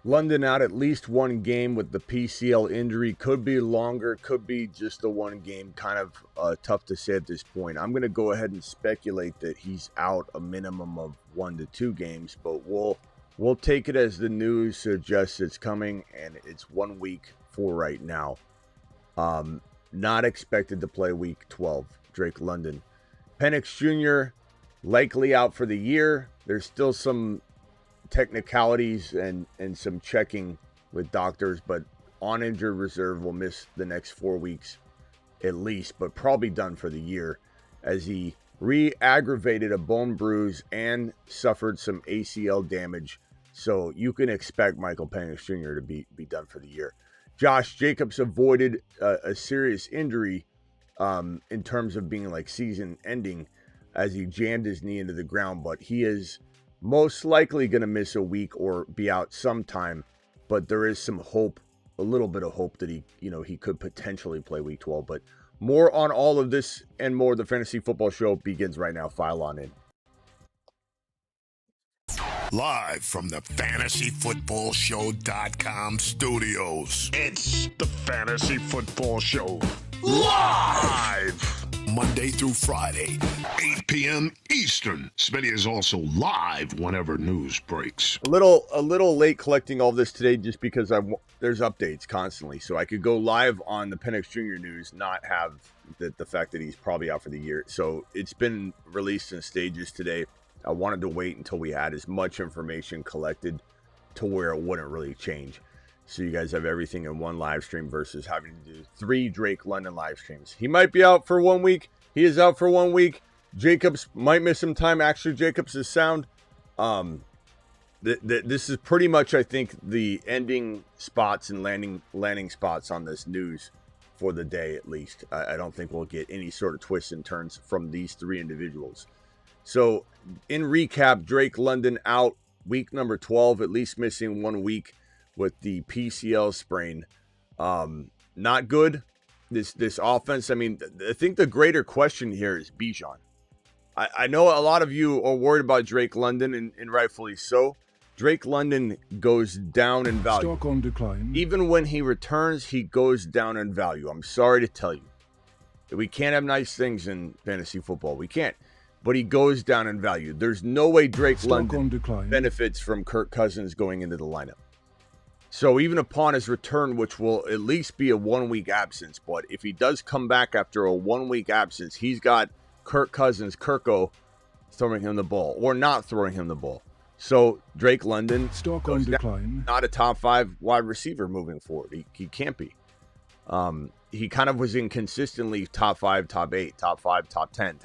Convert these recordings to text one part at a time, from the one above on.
London out at least one game with the PCL injury. Could be longer, could be just the one game. Kind of tough to say at this point. I'm going to go ahead and speculate that he's out a minimum of 1 to 2 games, but we'll take it as the news suggests it's coming, and it's 1 week for right now. Not expected to play week 12, Drake London. Penix Jr. likely out for the year. There's still some technicalities and some checking with doctors, but on injured reserve will miss the next 4 weeks at least, but probably done for the year as he re-aggravated a bone bruise and suffered some ACL damage. So you can expect Michael Penix Jr. to be done for the year. Josh Jacobs avoided a serious injury in terms of being like season ending as he jammed his knee into the ground, but he is most likely going to miss a week or be out sometime, but there is some hope, a little bit of hope that he could potentially play week 12. But more on all of this and more. The Fantasy Football Show begins right now. File on in. Live from the FantasyFootballShow.com studios. It's the Fantasy Football Show. Live! Monday through Friday, 8 p.m. Eastern. Smitty is also live whenever news breaks. A little late collecting all this today just because there's updates constantly. So I could go live on the Penix Jr. news, not have the fact that he's probably out for the year. So it's been released in stages today. I wanted to wait until we had as much information collected to where it wouldn't really change. So you guys have everything in one live stream versus having to do 3 Drake London live streams. He might be out for 1 week. He is out for 1 week. Jacobs might miss some time. Actually, Jacobs is sound. This is pretty much, I think, the ending spots and landing spots on this news for the day, at least. I don't think we'll get any sort of twists and turns from these 3 individuals. So, in recap, Drake London out week number 12, at least missing 1 week with the PCL sprain. Not good. This offense, I mean, I think the greater question here is Bijan. I know a lot of you are worried about Drake London, and rightfully so. Drake London goes down in value. Stock on decline. Even when he returns, he goes down in value. I'm sorry to tell you. We can't have nice things in fantasy football. We can't. But he goes down in value. There's no way Drake London benefits from Kirk Cousins going into the lineup. So even upon his return, which will at least be a 1 week absence, but if he does come back after a 1 week absence, he's got Kirk Cousins, Kirko, throwing him the ball or not throwing him the ball. So Drake London, stock on decline, not a top 5 wide receiver moving forward. He can't be. He kind of was inconsistently top 5, top 8, top 5, top 10,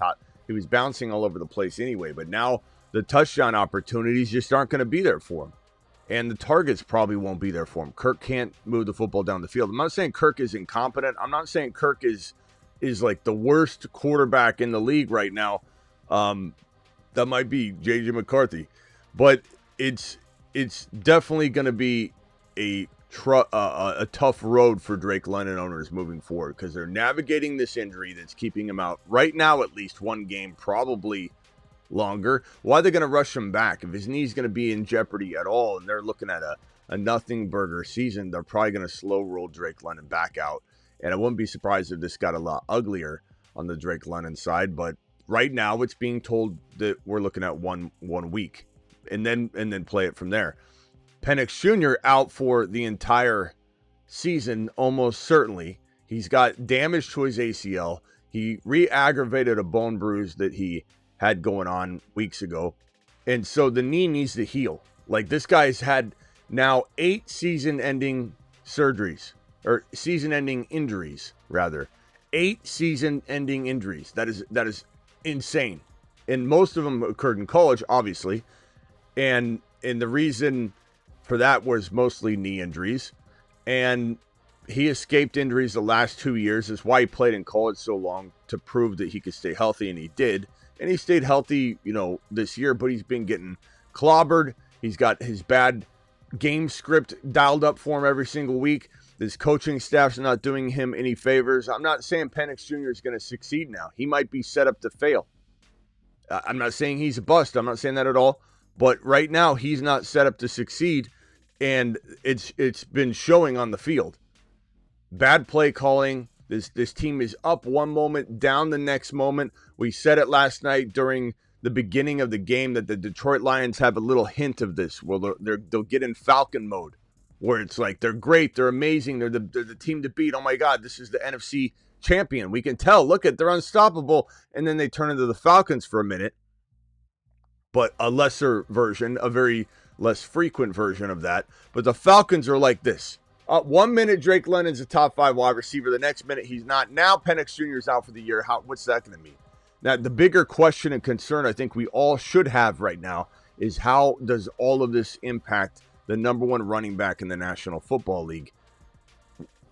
he was bouncing all over the place anyway, but now the touchdown opportunities just aren't going to be there for him. And the targets probably won't be there for him. Kirk can't move the football down the field. I'm not saying Kirk is incompetent. I'm not saying Kirk is like the worst quarterback in the league right now. That might be J.J. McCarthy. But it's definitely going to be a tough road for Drake London owners moving forward because they're navigating this injury that's keeping him out right now at least 1 game, probably longer. Why are they going to rush him back? If his knee's going to be in jeopardy at all and they're looking at a nothing burger season, they're probably going to slow roll Drake London back out. And I wouldn't be surprised if this got a lot uglier on the Drake London side. But right now it's being told that we're looking at one week and then play it from there. Penix Jr. out for the entire season, almost certainly. He's got damage to his ACL. He re-aggravated a bone bruise that he had going on weeks ago. And so the knee needs to heal. Like, this guy's had now 8 season-ending surgeries, or season-ending injuries, rather. 8 season-ending injuries. That is insane. And most of them occurred in college, obviously. And the reason for that was mostly knee injuries. And he escaped injuries the last 2 years. That's why he played in college so long, to prove that he could stay healthy, and he did. And he stayed healthy, this year, but he's been getting clobbered. He's got his bad game script dialed up for him every single week. His coaching staff's not doing him any favors. I'm not saying Penix Jr. is going to succeed now. He might be set up to fail. I'm not saying he's a bust. I'm not saying that at all. But right now, he's not set up to succeed. and it's been showing on the field. Bad play calling. This team is up one moment, down the next moment. We said it last night during the beginning of the game that the Detroit Lions have a little hint of this. Well, they'll get in Falcon mode, where it's like they're great, they're amazing, they're the team to beat. Oh my God, this is the NFC champion. We can tell. Look at, they're unstoppable. And then they turn into the Falcons for a minute, but a lesser version, a very less frequent version of that. But the Falcons are like this. 1 minute Drake London's a top 5 wide receiver. The next minute he's not. Now Penix Jr. is out for the year. What's that going to mean? Now, the bigger question and concern I think we all should have right now is how does all of this impact the number one running back in the National Football League,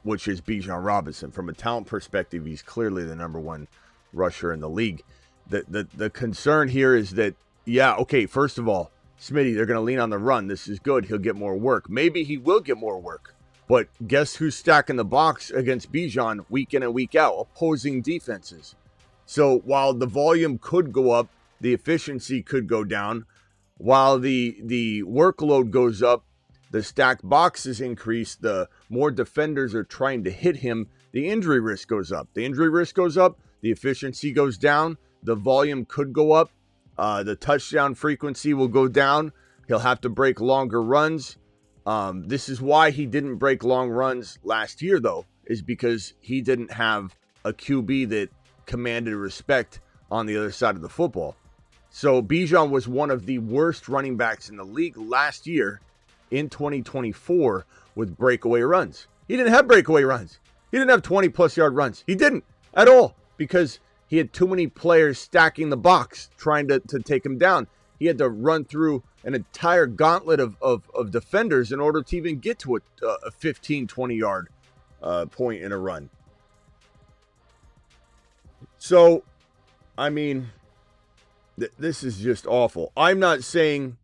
which is Bijan Robinson. From a talent perspective, he's clearly the number one rusher in the league. The concern here is that, yeah, okay, first of all, Smitty, they're going to lean on the run. This is good. He'll get more work. Maybe he will get more work. But guess who's stacking the box against Bijan week in and week out? Opposing defenses. So while the volume could go up, the efficiency could go down. While the workload goes up, the stacked boxes increase, the more defenders are trying to hit him, the injury risk goes up. The injury risk goes up, the efficiency goes down, the volume could go up, the touchdown frequency will go down. He'll have to break longer runs. This is why he didn't break long runs last year, though, is because he didn't have a QB that commanded respect on the other side of the football. So Bijan was one of the worst running backs in the league last year in 2024 with breakaway runs. He didn't have breakaway runs. He didn't have 20-plus yard runs. He didn't at all because he had too many players stacking the box trying to take him down. He had to run through an entire gauntlet of defenders in order to even get to a 15, 20-yard point in a run. So, I mean, this is just awful. I'm not saying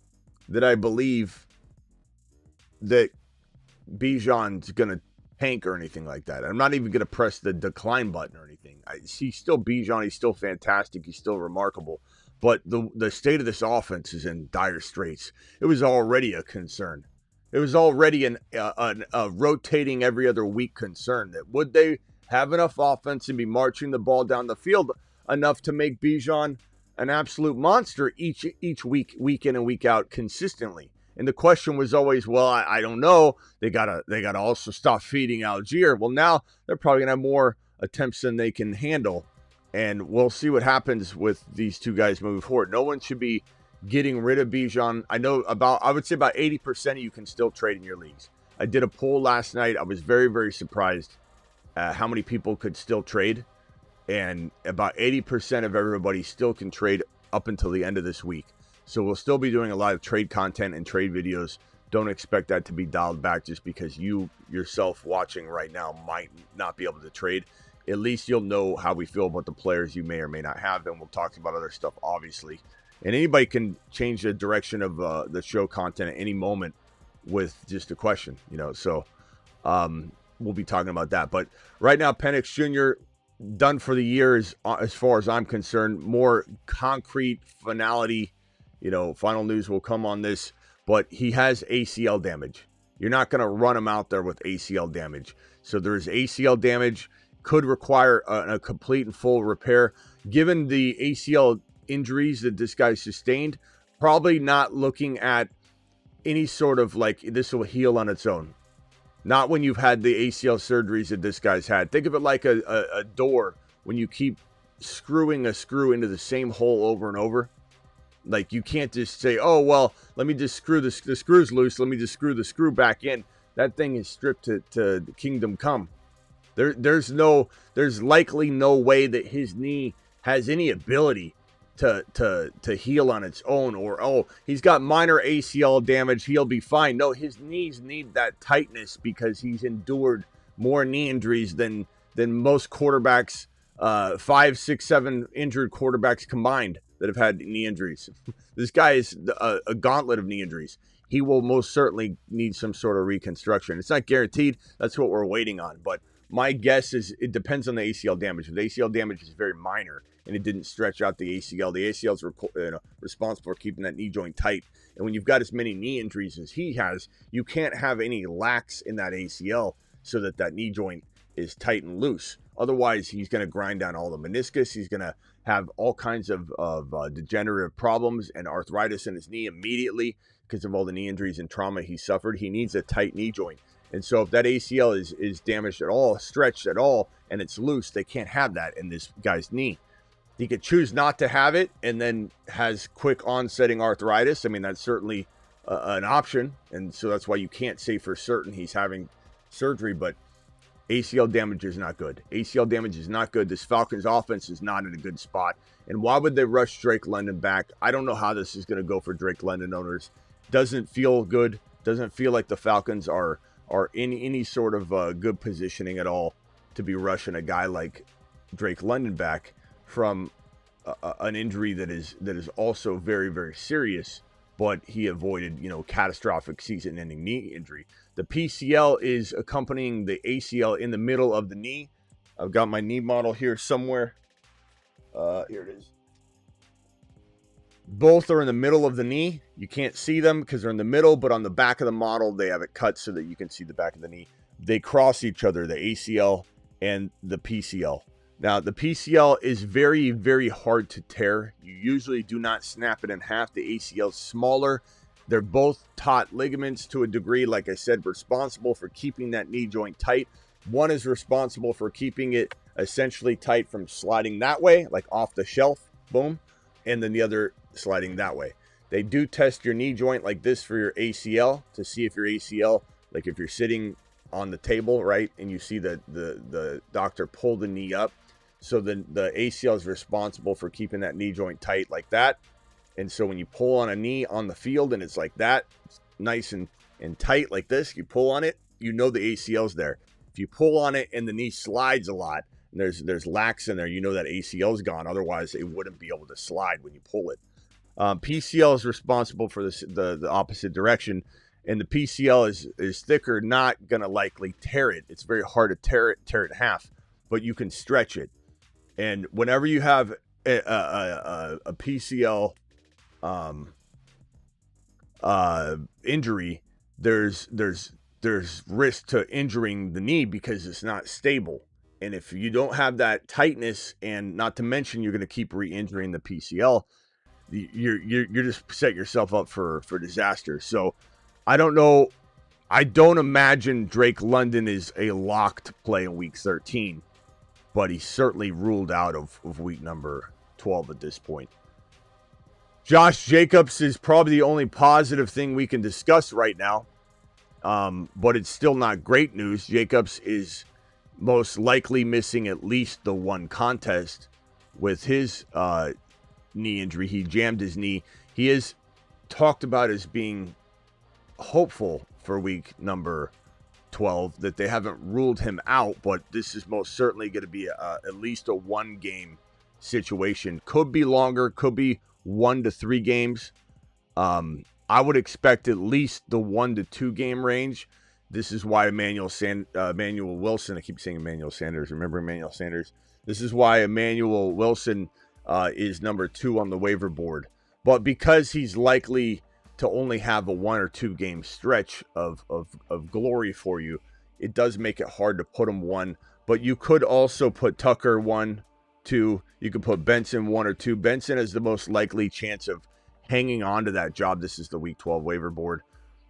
that I believe that Bijan's going to tank or anything like that. I'm not even going to press the decline button or anything. He's still Bijan. He's still fantastic. He's still remarkable. But the state of this offense is in dire straits. It was already a concern. It was already a rotating every other week concern that would they have enough offense and be marching the ball down the field enough to make Bijan an absolute monster each week in and week out consistently. And the question was always, well, I don't know. They gotta also stop feeding Algier. Well, now they're probably gonna have more attempts than they can handle. And we'll see what happens with these two guys moving forward. No one should be getting rid of Bijan. I would say about 80% of you can still trade in your leagues. I did a poll last night. I was very, very surprised how many people could still trade. And about 80% of everybody still can trade up until the end of this week. So we'll still be doing a lot of trade content and trade videos. Don't expect that to be dialed back just because you yourself watching right now might not be able to trade. At least you'll know how we feel about the players you may or may not have. And we'll talk about other stuff, obviously. And anybody can change the direction of the show content at any moment with just a question, So we'll be talking about that. But right now, Penix Jr. done for the year as far as I'm concerned. More concrete finality, final news will come on this. But he has ACL damage. You're not going to run him out there with ACL damage. So there's ACL damage. Could require a complete and full repair. Given the ACL injuries that this guy sustained, probably not looking at any sort of like this will heal on its own. Not when you've had the ACL surgeries that this guy's had. Think of it like a door when you keep screwing a screw into the same hole over and over. Like you can't just say, oh, well, let me just screw the screw's loose. Let me just screw the screw back in. That thing is stripped to kingdom come. There's likely no way that his knee has any ability to heal on its own, or, oh, he's got minor ACL damage, he'll be fine. No, his knees need that tightness because he's endured more knee injuries than most quarterbacks, 5, 6, 7 injured quarterbacks combined that have had knee injuries. This guy is a gauntlet of knee injuries. He will most certainly need some sort of reconstruction. It's not guaranteed. That's what we're waiting on. But My guess is it depends on the ACL damage. If the ACL damage is very minor and it didn't stretch out the ACL is responsible for keeping that knee joint tight. And when you've got as many knee injuries as he has, you can't have any lax in that ACL so that that knee joint is tight and loose. Otherwise, he's going to grind down all the meniscus. He's going to have all kinds of degenerative problems and arthritis in his knee immediately because of all the knee injuries and trauma he suffered. He needs a tight knee joint. And so if that ACL is damaged at all, stretched at all, and it's loose, they can't have that in this guy's knee. He could choose not to have it and then has quick onsetting arthritis. I mean, that's certainly an option. And so that's why you can't say for certain he's having surgery, but ACL damage is not good. ACL damage is not good. This Falcons offense is not in a good spot. And why would they rush Drake London back? I don't know how this is going to go for Drake London owners. Doesn't feel good. Doesn't feel like the Falcons are in any sort of good positioning at all to be rushing a guy like Drake London back from an injury that is also very, very serious, but he avoided, catastrophic season-ending knee injury. The PCL is accompanying the ACL in the middle of the knee. I've got my knee model here somewhere. Here it is. Both are in the middle of the knee. You can't see them because they're in the middle, but on the back of the model, they have it cut so that you can see the back of the knee. They cross each other, the ACL and the PCL. Now, the PCL is very, very hard to tear. You usually do not snap it in half. The ACL is smaller. They're both taut ligaments to a degree, like I said, responsible for keeping that knee joint tight. One is responsible for keeping it essentially tight from sliding that way, like off the shelf, boom, and then the other sliding that way. They do test your knee joint like this for your ACL to see if your ACL, like if you're sitting on the table, right, and you see that the doctor pull the knee up. So then the ACL is responsible for keeping that knee joint tight like that. And so when you pull on a knee on the field and it's like that, nice and tight like this, you pull on it, you know the ACL's there. If you pull on it and the knee slides a lot, and there's lax in there, you know that ACL's gone. Otherwise, it wouldn't be able to slide when you pull it. PCL is responsible for the opposite direction, and the PCL is thicker, not going to likely tear it. It's very hard to tear it in half, but you can stretch it. And whenever you have a PCL injury, there's risk to injuring the knee because it's not stable. And if you don't have that tightness, and not to mention you're going to keep re-injuring the PCL, you're just set yourself up for disaster. So I don't know. I don't imagine Drake London is a locked play in week 13, but he's certainly ruled out of week number 12 at this point. Josh Jacobs is probably the only positive thing we can discuss right now, but it's still not great news. Jacobs is most likely missing at least the one contest with his knee injury. He jammed his knee. He is talked about as being hopeful for week number 12, that they haven't ruled him out, but this is most certainly going to be at least a one-game situation. Could be longer, could be 1 to 3 games. I would expect at least the 1 to 2 game range. This is why Emmanuel Wilson, I keep saying Emmanuel Sanders, remember Emmanuel Sanders? This is why Emmanuel Wilson is number 2 on the waiver board. But because he's likely to only have a 1 or 2 game stretch of glory for you, it does make it hard to put him 1. But you could also put Tucker 1, 2. You could put Benson 1 or 2. Benson is the most likely chance of hanging on to that job. This is the week 12 waiver board.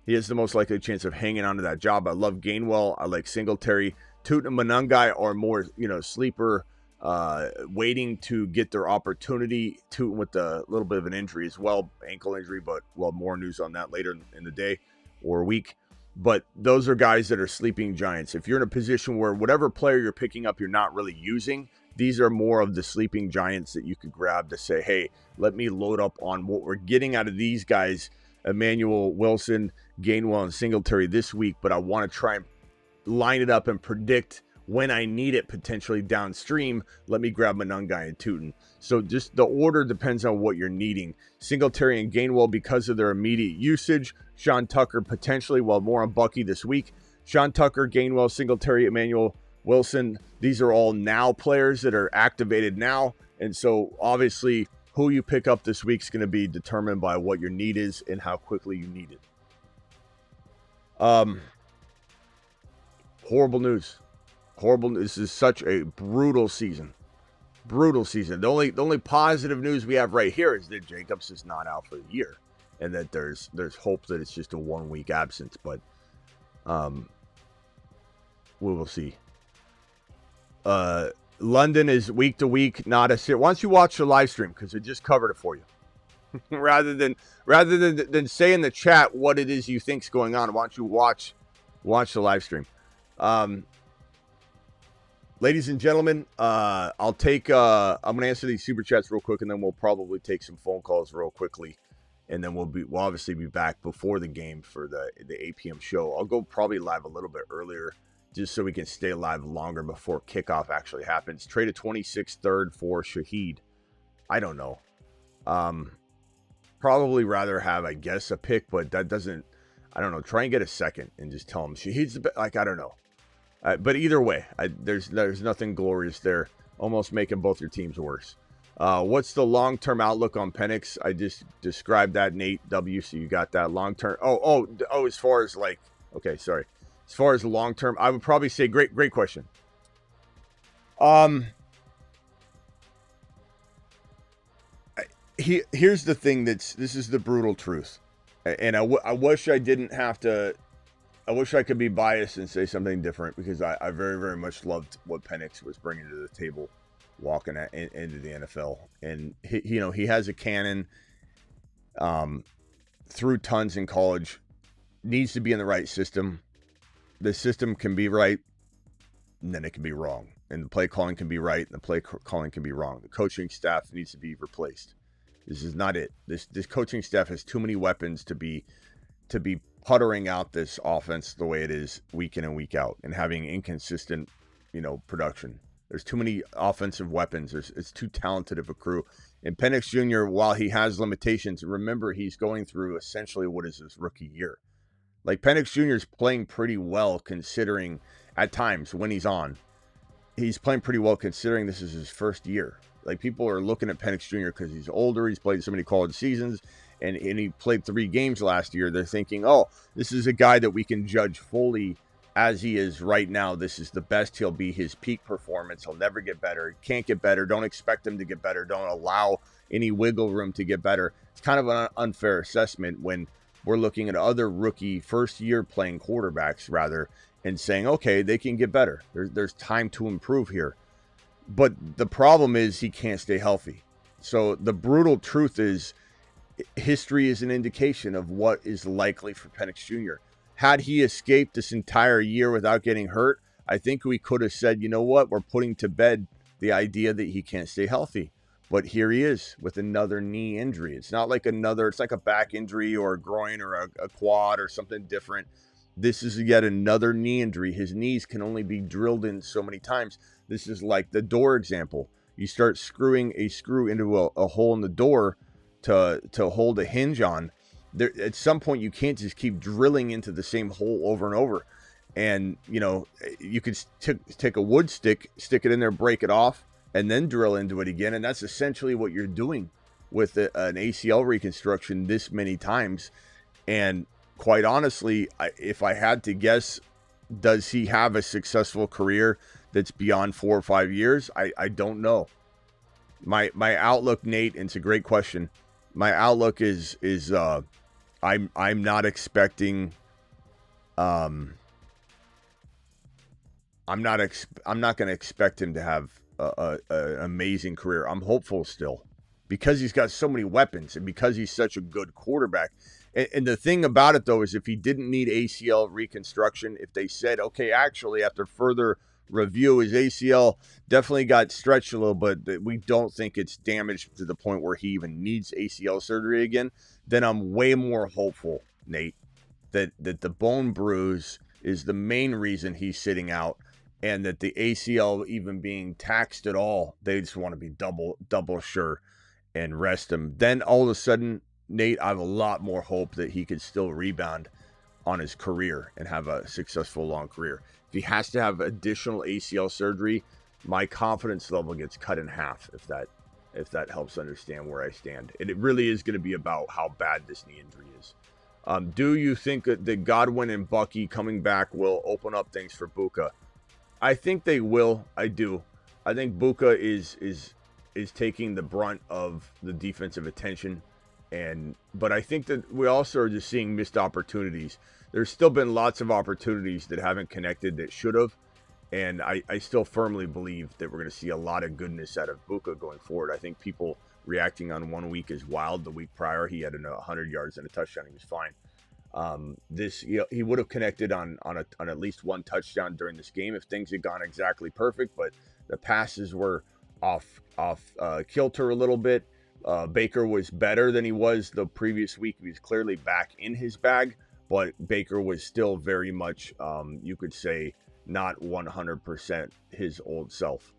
He has the most likely chance of hanging on to that job. I love Gainwell. I like Singletary. Tootin and Monangai are more, sleeper, waiting to get their opportunity. Tootin with a little bit of an injury as well, ankle injury, but we'll have more news on that later in the day or week. But those are guys that are sleeping giants. If you're in a position where whatever player you're picking up you're not really using, these are more of the sleeping giants that you could grab to say, hey, let me load up on what we're getting out of these guys, Emmanuel Wilson, Gainwell, and Singletary this week, but I want to try and line it up and predict when I need it potentially downstream. Let me grab Monangai and Tootin. So just the order depends on what you're needing. Singletary and Gainwell because of their immediate usage. Sean Tucker potentially, well, more on Bucky this week. Sean Tucker, Gainwell, Singletary, Emmanuel Wilson. These are all now players that are activated now. And so obviously who you pick up this week is going to be determined by what your need is and how quickly you need it. Horrible news. This is such a brutal season. The only positive news we have right here is that Jacobs is not out for the year, and that there's hope that it's just a 1 week absence. But we will see. London is week to week, not a sit. Why don't you watch the live stream, because it just covered it for you. rather than say in the chat what it is you think's going on, why don't you watch the live stream. Ladies and gentlemen, I'll take I'm gonna answer these super chats real quick, and then we'll probably take some phone calls real quickly, and then we'll obviously be back before the game for the 8 p.m. show. I'll go probably live a little bit earlier, just so we can stay live longer before kickoff actually happens. Trade a 26th third for Shaheed. I don't know. Probably rather have, I guess, a pick, but that doesn't, I don't know. Try and get a second and just tell him Shaheed's the best. Like, I don't know. But either way, there's nothing glorious there. Almost making both your teams worse. What's the long-term outlook on Penix? I just described that, Nate W. So you got that long-term. Oh, as far as like, okay, sorry. As far as long-term, I would probably say great question. Here's the thing this is the brutal truth. And I wish I didn't have to. I wish I could be biased and say something different, because I very, very much loved what Penix was bringing to the table walking into the NFL. And, he has a cannon, threw tons in college, needs to be in the right system. The system can be right, and then it can be wrong. And the play calling can be right, and the play calling can be wrong. The coaching staff needs to be replaced. This is not it. This coaching staff has too many weapons to be puttering out this offense the way it is week in and week out, and having inconsistent, production. There's too many offensive weapons. It's too talented of a crew. And Penix Jr., while he has limitations, remember he's going through essentially what is his rookie year. Like, Penix Jr. is playing pretty well, considering at times when he's on, he's playing pretty well considering this is his first year. Like, people are looking at Penix Jr. because he's older. He's played so many college seasons. And he played 3 games last year. They're thinking, oh, this is a guy that we can judge fully as he is right now. This is the best he'll be, his peak performance. He'll never get better. He can't get better. Don't expect him to get better. Don't allow any wiggle room to get better. It's kind of an unfair assessment when we're looking at other rookie first-year playing quarterbacks, rather, and saying, okay, they can get better. There's time to improve here. But the problem is he can't stay healthy. So the brutal truth is, history is an indication of what is likely for Penix Jr. Had he escaped this entire year without getting hurt, I think we could have said, you know what, we're putting to bed the idea that he can't stay healthy. But here he is with another knee injury. It's not like it's like a back injury or a groin or a quad or something different. This is yet another knee injury. His knees can only be drilled in so many times. This is like the door example. You start screwing a screw into a hole in the door to hold a hinge on. There, at some point, you can't just keep drilling into the same hole over and over. And, you could take a wood stick it in there, break it off, and then drill into it again. And that's essentially what you're doing with an ACL reconstruction this many times. And quite honestly, if I had to guess, does he have a successful career that's beyond 4 or 5 years? I don't know. My outlook, Nate, and it's a great question. My outlook is I'm not expecting I'm not going to expect him to have an amazing career. I'm hopeful still, because he's got so many weapons and because he's such a good quarterback. And the thing about it, though, is if he didn't need ACL reconstruction, if they said, okay, actually, after further review, his ACL definitely got stretched a little bit, we don't think it's damaged to the point where he even needs ACL surgery again, then I'm way more hopeful, Nate, that the bone bruise is the main reason he's sitting out, and that the ACL even being taxed at all, they just want to be double sure and rest him. Then all of a sudden, Nate, I have a lot more hope that he could still rebound on his career and have a successful long career. If he has to have additional ACL surgery, my confidence level gets cut in half, if that helps understand where I stand. And it really is going to be about how bad this knee injury is. Do you think that Godwin and Bucky coming back will open up things for Buka? I think they will. I do. I think Buka is taking the brunt of the defensive attention, but I think that we also are just seeing missed opportunities. There's still been lots of opportunities that haven't connected that should have, and I still firmly believe that we're going to see a lot of goodness out of Buka going forward. I think people reacting on 1 week is wild. The week prior, he had 100 yards and a touchdown. He was fine. He would have connected on at least one touchdown during this game if things had gone exactly perfect, but the passes were off kilter a little bit. Baker was better than he was the previous week. He was clearly back in his bag, but Baker was still very much, you could say, not 100% his old self.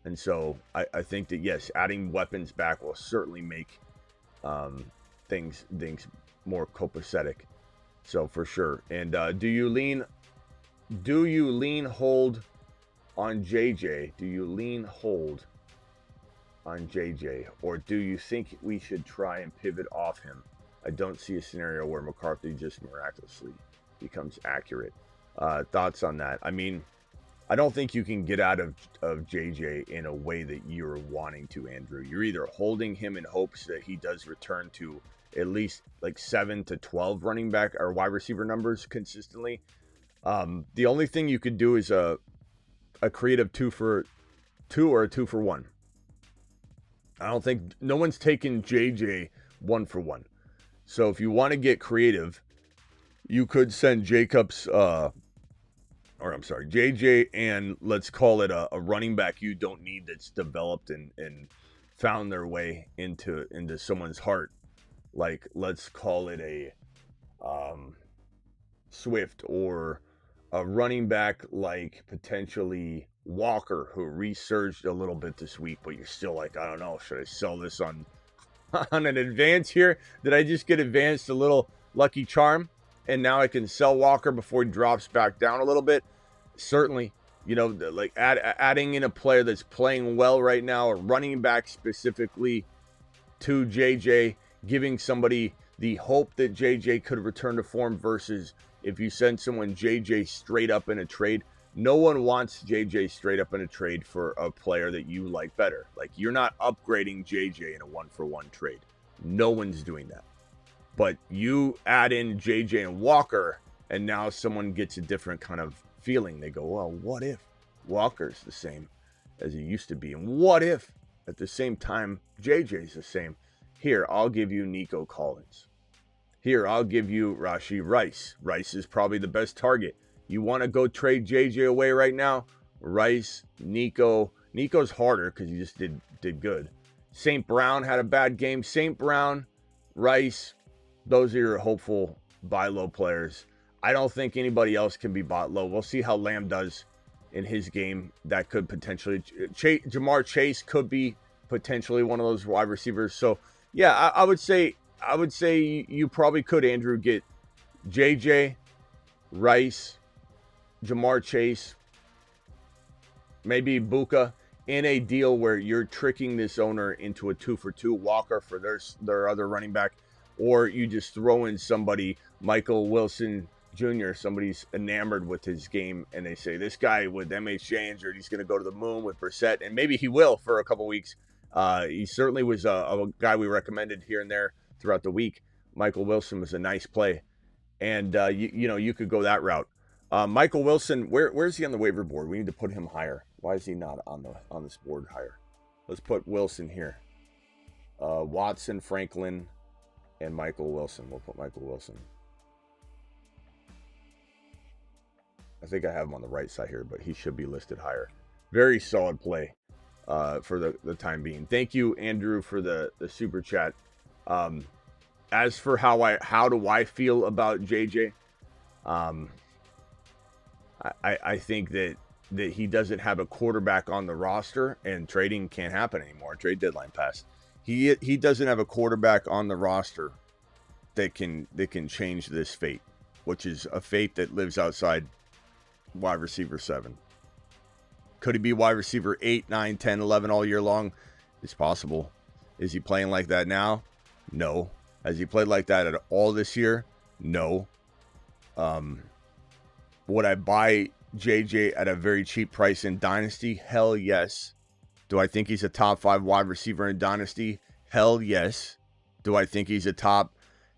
And so I think that, yes, adding weapons back will certainly make things more copacetic. So for sure. And do you lean hold on JJ? Do you lean hold on JJ? Or do you think we should try and pivot off him? I don't see a scenario where McCarthy just miraculously becomes accurate. Thoughts on that? I mean, I don't think you can get out of JJ in a way that you're wanting to, Andrew. You're either holding him in hopes that he does return to at least like 7 to 12 running back or wide receiver numbers consistently. The only thing you could do is a creative 2 for 2 or a 2 for 1. I don't think no one's taken JJ 1 for 1. So if you want to get creative, you could send JJ and let's call it a running back you don't need that's developed and found their way into someone's heart. Like, let's call it a Swift, or a running back like potentially Walker, who resurged a little bit this week, but you're still like, I don't know, should I sell this on an advance here? Did I just get advanced a little lucky charm? And now I can sell Walker before he drops back down a little bit? Certainly, like adding in a player that's playing well right now, a running back specifically to JJ, giving somebody the hope that JJ could return to form versus if you send someone JJ straight up in a trade. No one wants JJ straight up in a trade for a player that you like better. Like, you're not upgrading JJ in a 1-for-1 trade. No one's doing that. But you add in JJ and Walker, and now someone gets a different kind of feeling. They go, well, what if Walker's the same as he used to be? And what if at the same time JJ's the same? Here, I'll give you Nico Collins. Here, I'll give you Rashee Rice. Rice is probably the best target. You want to go trade JJ away right now? Rice, Nico. Nico's harder because he just did good. St. Brown had a bad game. St. Brown, Rice, those are your hopeful buy low players. I don't think anybody else can be bought low. We'll see how Lamb does in his game. That could potentially... Jamar Chase could be potentially one of those wide receivers. So, yeah, I would say you probably could, Andrew, get JJ, Rice, Jamar Chase, maybe Buka in a deal where you're tricking this owner into a 2-for-2 Walker for their other running back, or you just throw in somebody, Michael Wilson Jr., somebody's enamored with his game, and they say, this guy with MHJ injured, he's going to go to the moon with Brissett, and maybe he will for a couple weeks. He certainly was a guy we recommended here and there throughout the week. Michael Wilson was a nice play, and you could go that route. Michael Wilson, where's he on the waiver board? We need to put him higher. Why is he not on this board higher? Let's put Wilson here. Watson, Franklin, and Michael Wilson. We'll put Michael Wilson. I think I have him on the right side here, but he should be listed higher. Very solid play for the time being. Thank you, Andrew, for the super chat. As for how do I feel about JJ? I think that he doesn't have a quarterback on the roster, and trading can't happen anymore. Trade deadline passed. He doesn't have a quarterback on the roster that can change this fate. which is a fate that lives outside wide receiver 7. Could he be wide receiver 8, 9, 10, 11 all year long? It's possible. Is he playing like that now? No. Has he played like that at all this year? No. Would I buy JJ at a very cheap price in Dynasty? Hell yes. Do I think he's a top 5 wide receiver in Dynasty? Hell yes. Do I think he's a top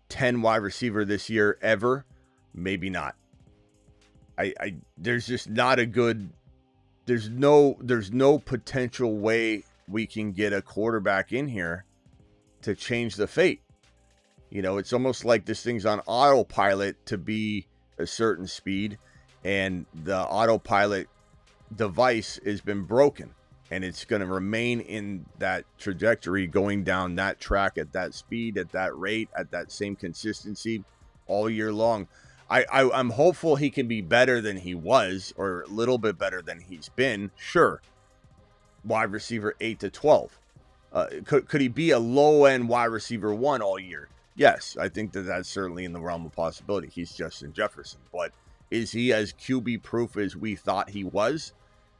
10 wide receiver this year ever? Maybe not. There's just not a good, there's no potential way we can get a quarterback in here to change the fate. You know, it's almost like this thing's on autopilot to be a certain speed, and the autopilot device has been broken, and it's going to remain in that trajectory, going down that track at that speed, at that rate, at that same consistency all year long. I'm hopeful he can be better than he was, or a little bit better than he's been. Sure. Wide receiver 8 to 12. Could he be a low-end wide receiver 1 all year? Yes, I think that's certainly in the realm of possibility. He's Justin Jefferson. But is he as QB-proof as we thought he was?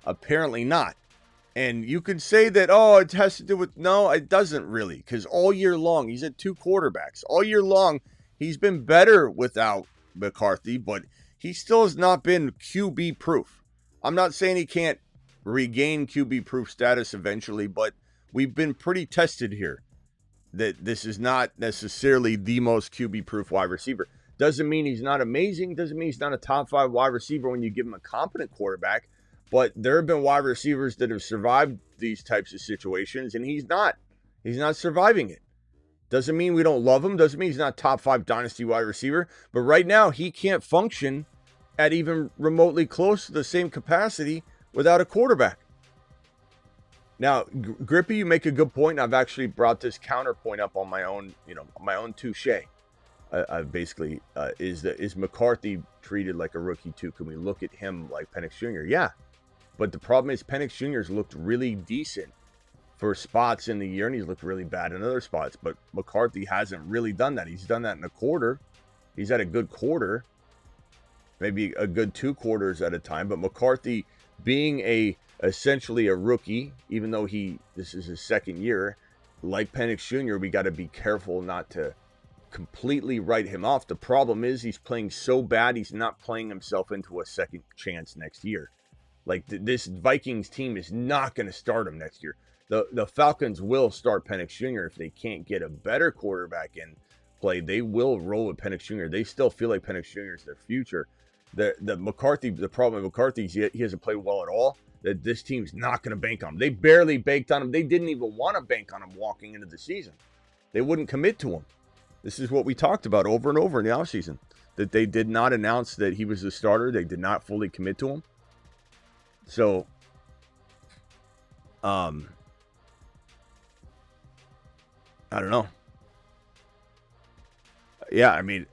Apparently not. And you could say that, oh, it has to do with... No, it doesn't really. Because all year long, he's had 2 quarterbacks. All year long, he's been better without McCarthy, but he still has not been QB-proof. I'm not saying he can't regain QB-proof status eventually, but we've been pretty tested here that this is not necessarily the most QB-proof wide receiver. Doesn't mean he's not amazing. Doesn't mean he's not a top 5 wide receiver when you give him a competent quarterback. But there have been wide receivers that have survived these types of situations, and he's not. He's not surviving it. Doesn't mean we don't love him. Doesn't mean he's not top 5 dynasty wide receiver. But right now, he can't function at even remotely close to the same capacity without a quarterback. Now, Grippy, you make a good point. I've actually brought this counterpoint up on my own, my own touche. I basically, is McCarthy treated like a rookie too? Can we look at him like Penix Jr.? Yeah. But the problem is Penix Jr.'s looked really decent for spots in the year, and he's looked really bad in other spots. But McCarthy hasn't really done that. He's done that in a quarter. He's had a good quarter, maybe a good 2 quarters at a time. But McCarthy, being essentially a rookie, even though this is his 2nd year, like Penix Jr., we got to be careful not to completely write him off. The problem is he's playing so bad, he's not playing himself into a second chance next year. Like, this Vikings team is not going to start him next year. The Falcons will start Penix Jr. if they can't get a better quarterback in play. They will roll with Penix Jr. They still feel like Penix Jr. is their future. The problem with McCarthy is he hasn't played well at all. That this team's not going to bank on him. They barely banked on him. They didn't even want to bank on him walking into the season. They wouldn't commit to him. This is what we talked about over and over in the offseason, that they did not announce that he was the starter. They did not fully commit to him. So, I don't know. Yeah, I mean,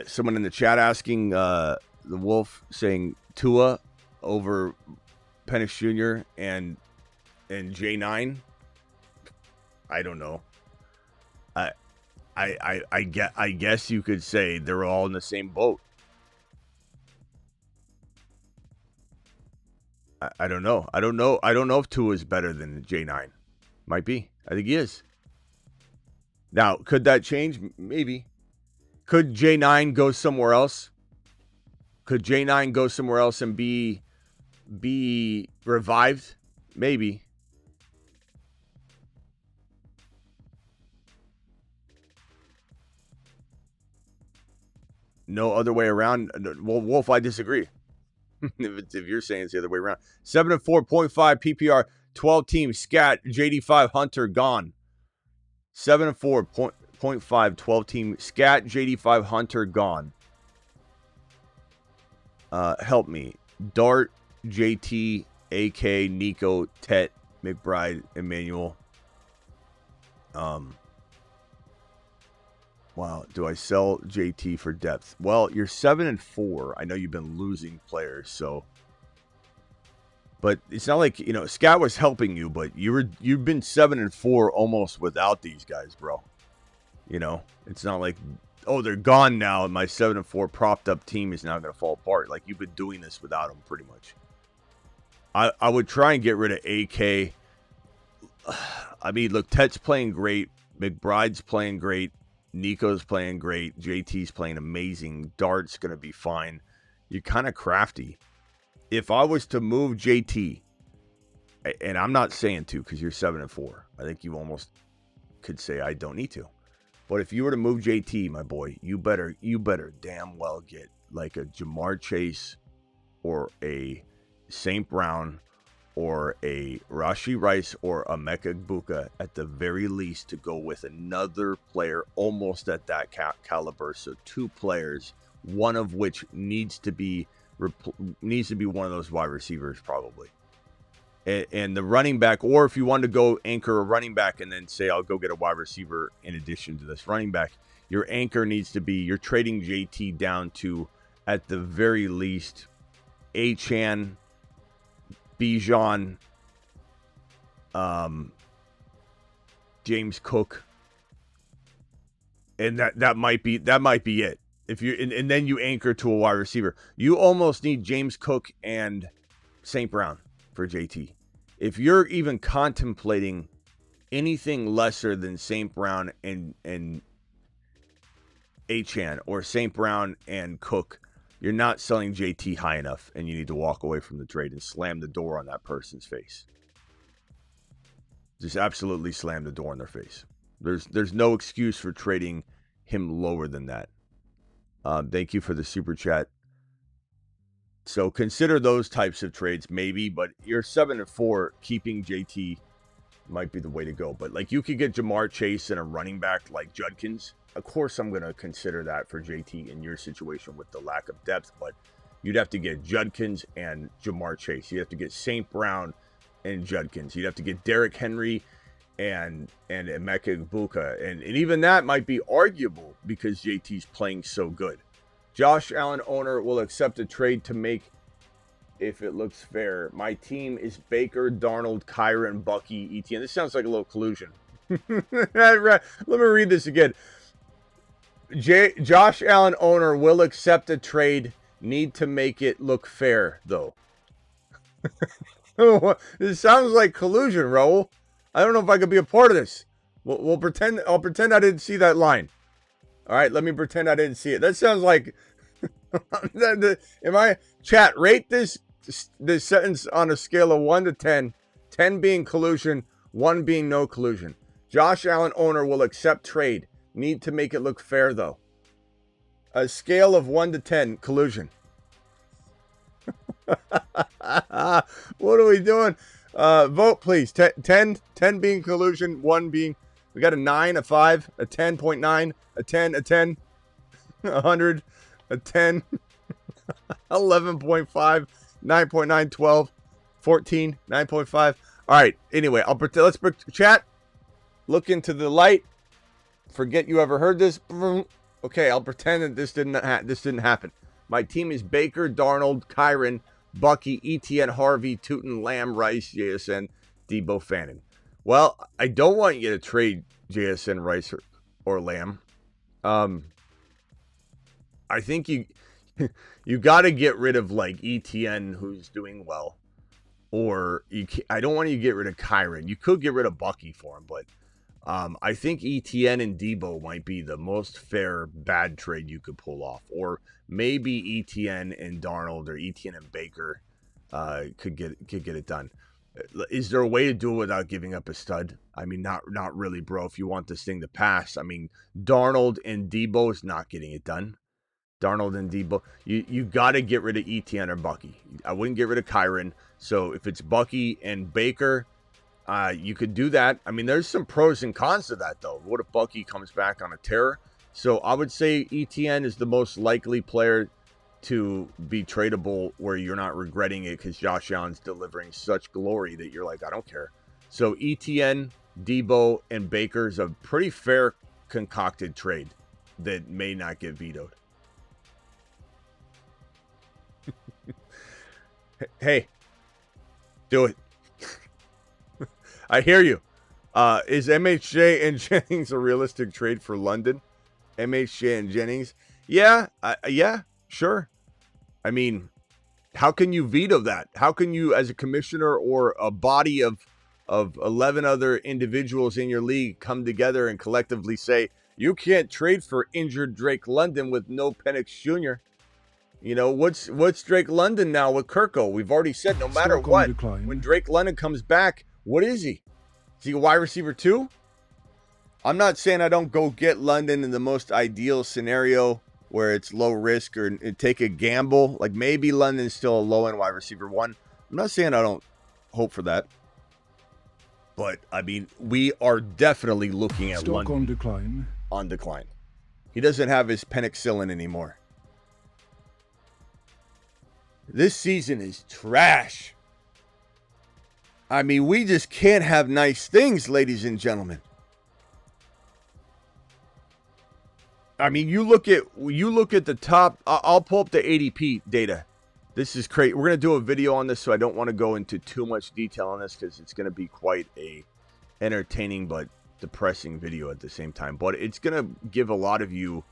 someone in the chat asking the Wolf saying Tua over Penix Jr. and J9. I don't know. I guess you could say they're all in the same boat. I don't know. I don't know if Tua is better than J9. Might be. I think he is. Now, could that change? Maybe. Could J9 go somewhere else? Could J9 go somewhere else and be revived? Maybe. No other way around. Well, Wolf, I disagree. if you're saying it's the other way around. 7-4.5 PPR, 12 teams, scat, JD5, Hunter, gone. 7-4.5, 12 team, scat, JD5, Hunter, gone. Help me. Dart, JT, AK, Nico, Tet, McBride, Emmanuel. Wow, do I sell JT for depth? Well, you're 7-4. I know you've been losing players, so. But it's not like, Scat was helping you, but you've been 7-4 almost without these guys, bro. It's not like oh, they're gone now, and my 7-4 propped up team is now going to fall apart. Like, you've been doing this without them pretty much. I would try and get rid of AK. I mean, look, Tet's playing great. McBride's playing great. Nico's playing great. JT's playing amazing. Dart's going to be fine. You're kind of crafty. If I was to move JT, and I'm not saying to because you're 7-4. I think you almost could say I don't need to. But if you were to move JT, my boy, you better damn well get like a Jamar Chase or a St. Brown or a Rashee Rice or a Mecca Buka at the very least to go with another player almost at that caliber. So 2 players, one of which needs to be one of those wide receivers probably. And the running back, or if you want to go anchor a running back and then say, I'll go get a wide receiver in addition to this running back, your anchor needs to be, you're trading JT down to, at the very least, Achane, Bijan, James Cook. And that might be it. If you and then you anchor to a wide receiver. You almost need James Cook and St. Brown for JT. If you're even contemplating anything lesser than St. Brown and Achane or St. Brown and Cook, you're not selling JT high enough, and you need to walk away from the trade and slam the door on that person's face. Just absolutely slam the door in their face. There's no excuse for trading him lower than that. Thank you for the super chat. So consider those types of trades maybe, but you're 7-4, keeping JT might be the way to go. But like you could get Jamar Chase and a running back like Judkins. Of course I'm going to consider that for JT in your situation with the lack of depth, but you'd have to get Judkins and Jamar Chase. You'd have to get St. Brown and Judkins. You'd have to get Derrick Henry and Emeka Egbuka. And even that might be arguable because JT's playing so good. Josh Allen owner will accept a trade to make if it looks fair. My team is Baker, Darnold, Kyron, Bucky, ETN. This sounds like a little collusion. Let me read this again. Josh Allen owner will accept a trade. Need to make it look fair, though. This sounds like collusion, Raul. I don't know if I could be a part of this. We'll pretend. I'll pretend I didn't see that line. All right, let me pretend I didn't see it. That sounds like. Am I chat? Rate this sentence on a scale of 1 to 10. 10 being collusion, 1 being no collusion. Josh Allen owner will accept trade. Need to make it look fair, though. A scale of 1 to 10, collusion. What are we doing? Vote, please. 10 being collusion, 1 being... We got a 9, a 5, a 10.9, a 10, a 10, 100, a 10, 11.5, 9.9, 12, 14, 9.5. All right. Anyway, I'll pretend. Let's chat. Look into the light. Forget you ever heard this. Okay, I'll pretend that this didn't happen. My team is Baker, Darnold, Kyron, Bucky, ETN, Harvey, Tootin, Lamb, Rice, JSN, Debo, Fannin. Well, I don't want you to trade JSN, Rice, or Lamb. I think you got to get rid of like ETN, who's doing well, or I don't want you to get rid of Kyron. You could get rid of Bucky for him, but I think ETN and Debo might be the most fair bad trade you could pull off, or maybe ETN and Darnold or ETN and Baker could get it done. Is there a way to do it without giving up a stud? I mean, not really, bro. If you want this thing to pass, I mean, Darnold and Debo is not getting it done. Darnold and Debo, you got to get rid of ETN or Bucky. I wouldn't get rid of Kyron. So if it's Bucky and Baker, you could do that. I mean, there's some pros and cons to that, though. What if Bucky comes back on a tear? So I would say ETN is the most likely player to be tradable where you're not regretting it because Josh Allen's delivering such glory that you're like, I don't care. So ETN, Debo, and Baker is a pretty fair concocted trade that may not get vetoed. Hey, do it. I hear you. Is MHJ and Jennings a realistic trade for London? MHJ and Jennings. Yeah, yeah, sure. I mean, how can you veto that? How can you, as a commissioner or a body of 11 other individuals in your league, come together and collectively say, you can't trade for injured Drake London with no Penix Jr.? You know, what's Drake London now with Kirko? We've already said no matter what, when Drake London comes back, what is he? Is he a wide receiver too? I'm not saying I don't go get London in the most ideal scenario where it's low risk or take a gamble. Like maybe London's still a low-end wide receiver 1. I'm not saying I don't hope for that. But, I mean, we are definitely looking at London on decline. On decline. He doesn't have his penicillin anymore. This season is trash. I mean, we just can't have nice things, ladies and gentlemen. I mean, you look at the top. I'll pull up the ADP data. This is crazy. We're going to do a video on this, so I don't want to go into too much detail on this because it's going to be quite a entertaining but depressing video at the same time. But it's going to give a lot of you,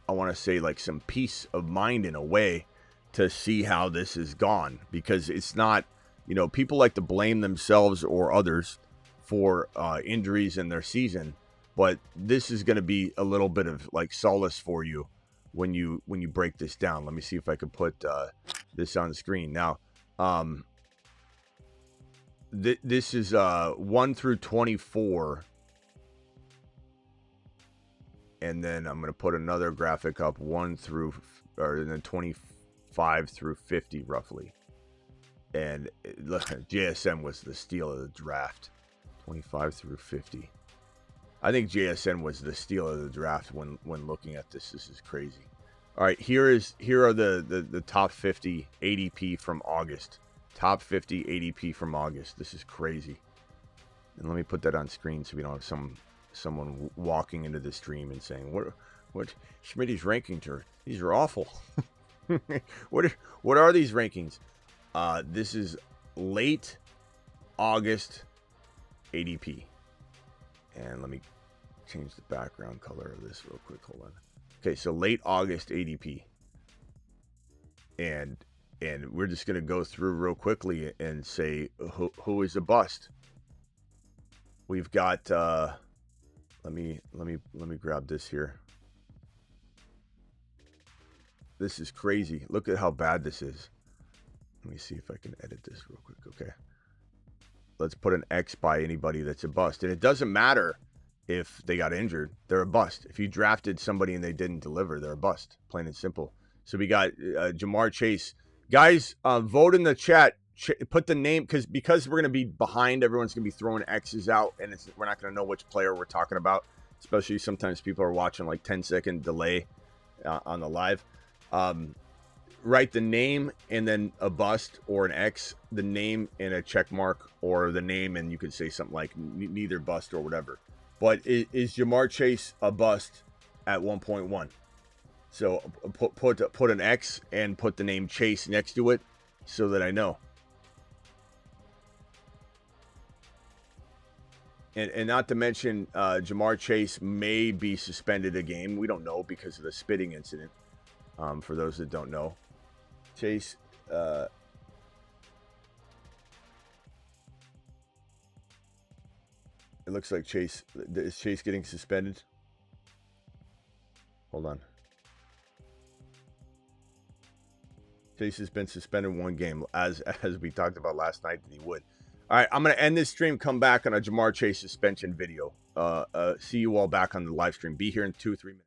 I want to say, like some peace of mind in a way to see how this is gone. Because it's not, you know, people like to blame themselves or others for injuries in their season. But this is going to be a little bit of like solace for you when you break this down. Let me see if I can put this on the screen now. This is 1 through 24, and then I'm going to put another graphic up 1 through, or then 25 through 50 roughly. And look, JSN was the steal of the draft. 25 through 50. I think JSN was the steal of the draft when looking at this. This is crazy. All right, here are the top 50 ADP from August. Top 50 ADP from August. This is crazy. And let me put that on screen so we don't have someone walking into the stream and saying, what Smitty's rankings are. These are awful. What are these rankings? This is late August ADP. And let me change the background color of this real quick. Hold on. Okay, so late August ADP. And we're just going to go through real quickly and say who is a bust. We've got let me grab this here. This is crazy. Look at how bad this is. Let me see if I can edit this real quick. Okay. Let's put an X by anybody that's a bust. And it doesn't matter if they got injured. They're a bust. If you drafted somebody and they didn't deliver, they're a bust. Plain and simple. So we got Jamar Chase. Guys, vote in the chat. Put the name, because we're going to be behind. Everyone's going to be throwing X's out, and we're not going to know which player we're talking about. Especially sometimes people are watching like 10-second delay on the live. Write the name and then a bust or an X, the name and a check mark, or the name and you could say something like neither bust or whatever. But is Jamar Chase a bust at 1.1? So put an X and put the name Chase next to it so that I know. And not to mention, Jamar Chase may be suspended a game. We don't know because of the spitting incident. For those that don't know, Chase, it looks like is Chase getting suspended? Hold on. Chase has been suspended 1 game, as we talked about last night that he would. All right, I'm going to end this stream, come back on a Jamar Chase suspension video. See you all back on the live stream. Be here in 2-3 minutes.